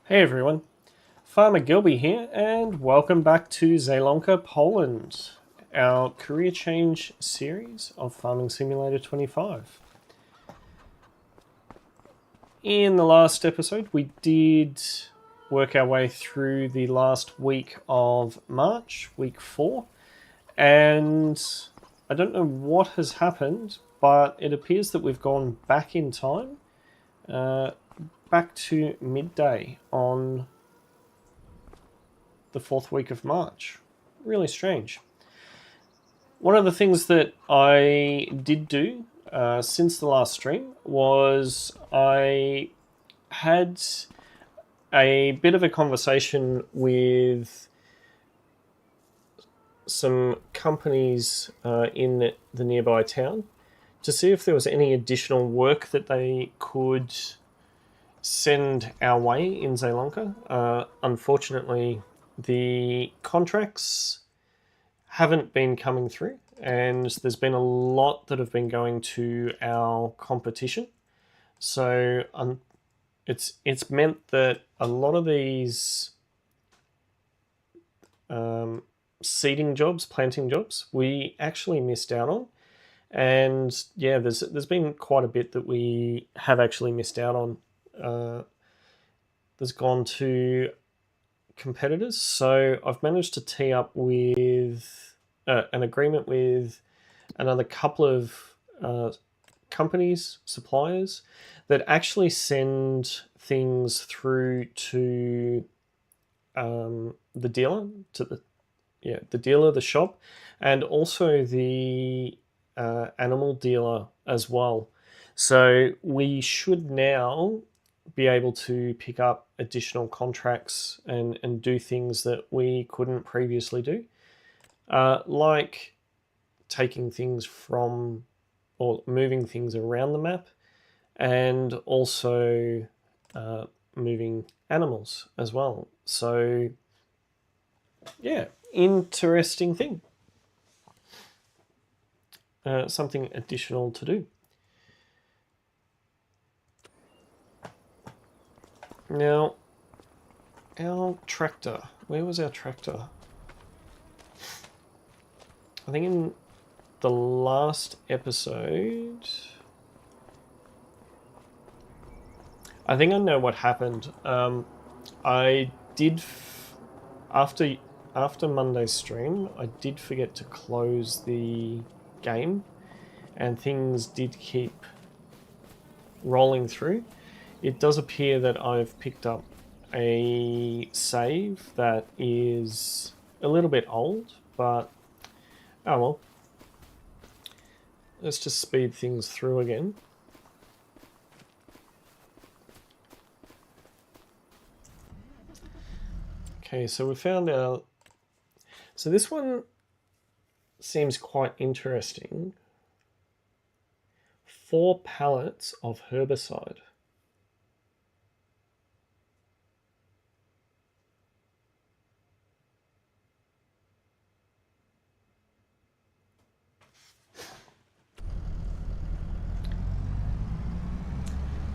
Hey everyone, Farmer Gilby here, and welcome back to Zielonka, Poland, our career change series of Farming Simulator 25. In the last episode, we did work our way through the last week of March, week 4, and I don't know what has happened, but it appears that we've gone back in time, back to midday on the 4th week of March. Really strange. One of the things that I did do since the last stream was I had a bit of a conversation with some companies in the nearby town to see if there was any additional work that they could send our way in Zielonka. Unfortunately, the contracts haven't been coming through, and there's been a lot that have been going to our competition. So it's meant that a lot of these seeding jobs, planting jobs, we actually missed out on. And yeah, there's been quite a bit that we have actually missed out on. There's gone to competitors. So I've managed to tee up with an agreement with another couple of companies, suppliers, that actually send things through to the dealer, the dealer, the shop, and also the animal dealer as well. So we should now be able to pick up additional contracts and do things that we couldn't previously do, like taking things from or moving things around the map, and also moving animals as well. So yeah, interesting thing. Something additional to do. Now, our tractor. Where was our tractor? I think in the last episode, I think I know what happened. I did after Monday's stream, I did forget to close the game, and things did keep rolling through. It does appear that I've picked up a save that is a little bit old, but oh well. Let's just speed things through again. Okay, so we found our... So this one seems quite interesting. 4 pallets of herbicide.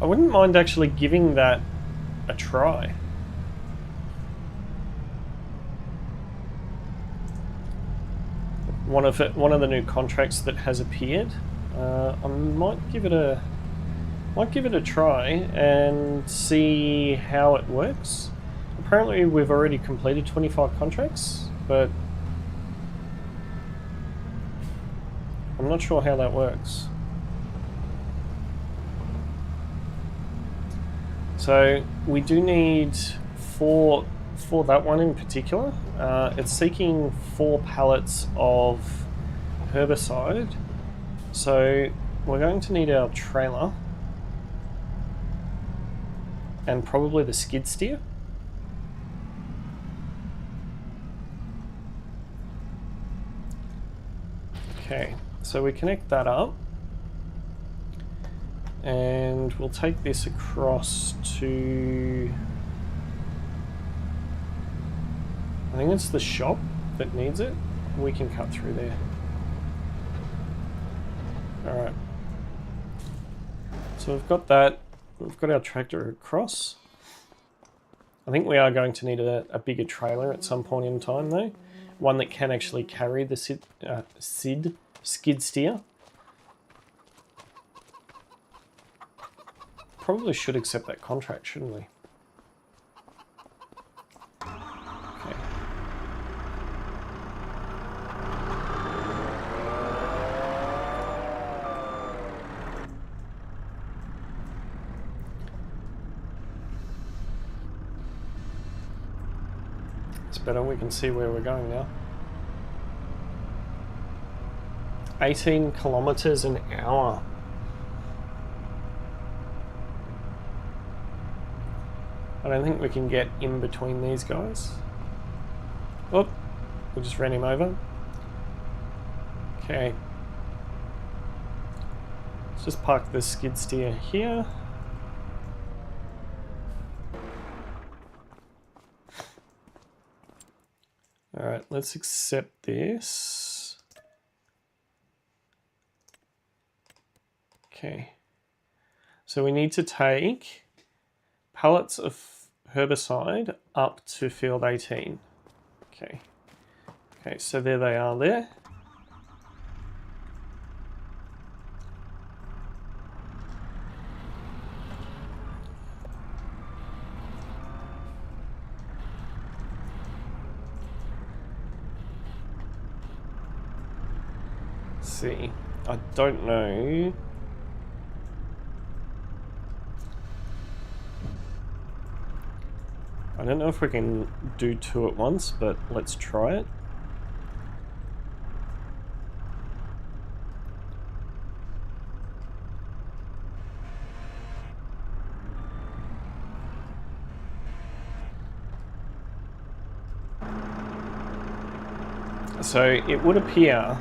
I wouldn't mind actually giving that a try. One of the new contracts that has appeared. I might give it a try and see how it works. Apparently, we've already completed 25 contracts, but I'm not sure how that works. So we do need for that one in particular. It's seeking 4 pallets of herbicide. So we're going to need our trailer and probably the skid steer. Okay, so we connect that up. And we'll take this across to... I think it's the shop that needs it. We can cut through there. Alright. So we've got that. We've got our tractor across. I think we are going to need a bigger trailer at some point in time though. One that can actually carry the skid steer. Probably should accept that contract, shouldn't we? Okay. It's better, we can see where we're going now. 18 kilometers an hour. I don't think we can get in between these guys. Oh, we just ran him over. Okay. Let's just park the skid steer here. Alright, let's accept this. Okay. So we need to take pallets of herbicide up to field 18. Okay. Okay, so there they are there. Let's see. I don't know. I don't know if we can do two at once, but let's try it. So it would appear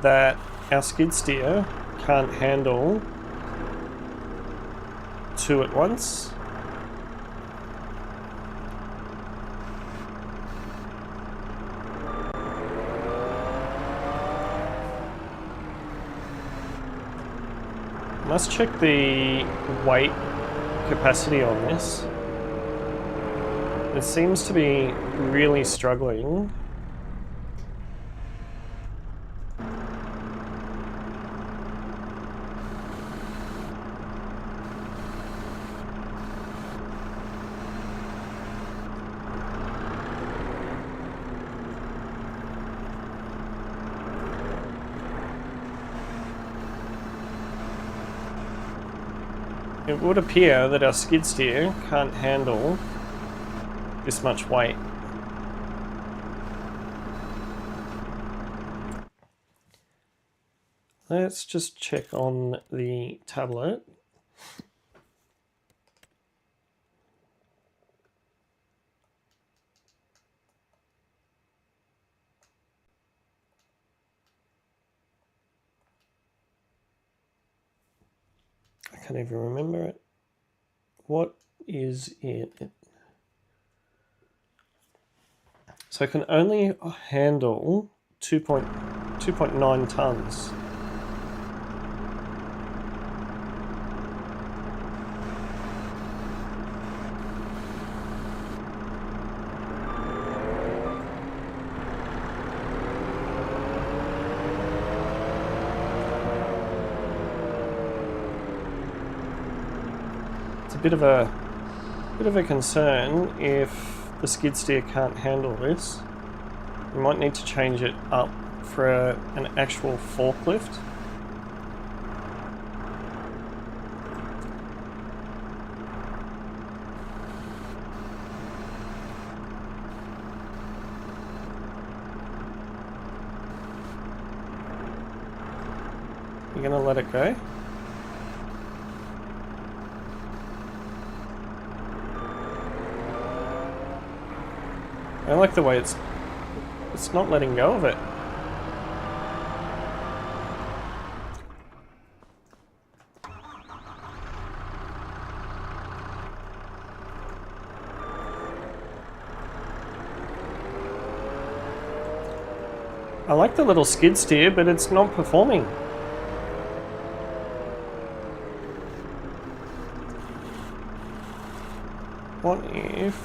that our skid steer can't handle two at once. Let's check the weight capacity on this. It seems to be really struggling. It would appear that our skid steer can't handle this much weight. Let's just check on the tablet. I can't even remember it. What is it? So I can only handle 2.9 tons. Bit of a concern if the skid steer can't handle this. We might need to change it up for an actual forklift. You're gonna let it go? I like the way it's not letting go of it. I like the little skid steer, but it's not performing. What if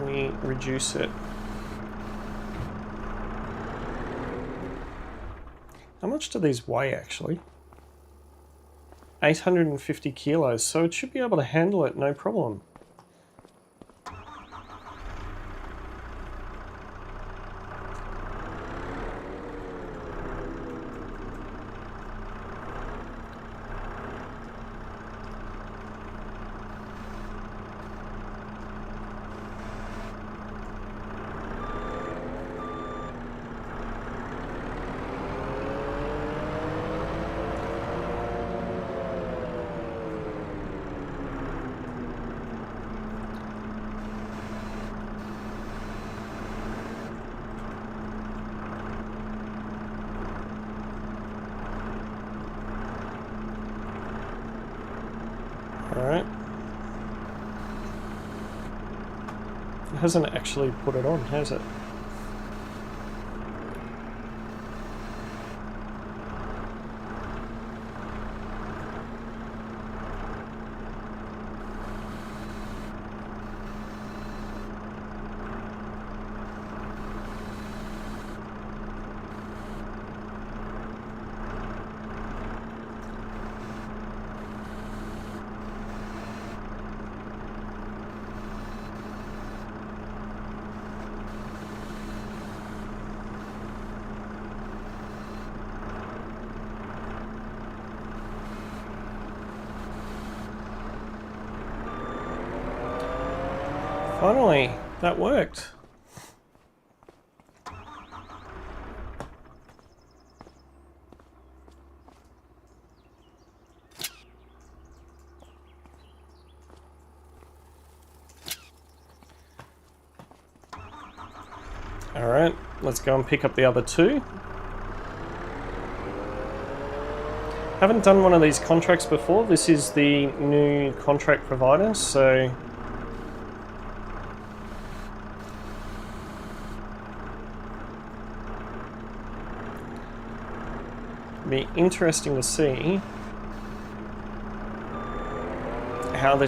we reduce it? How much do these weigh actually? 850 kilos, so it should be able to handle it no problem. Alright. It hasn't actually put it on, has it? Finally, that worked. Alright, let's go and pick up the other two. Haven't done one of these contracts before. This is the new contract provider, so it'll be interesting to see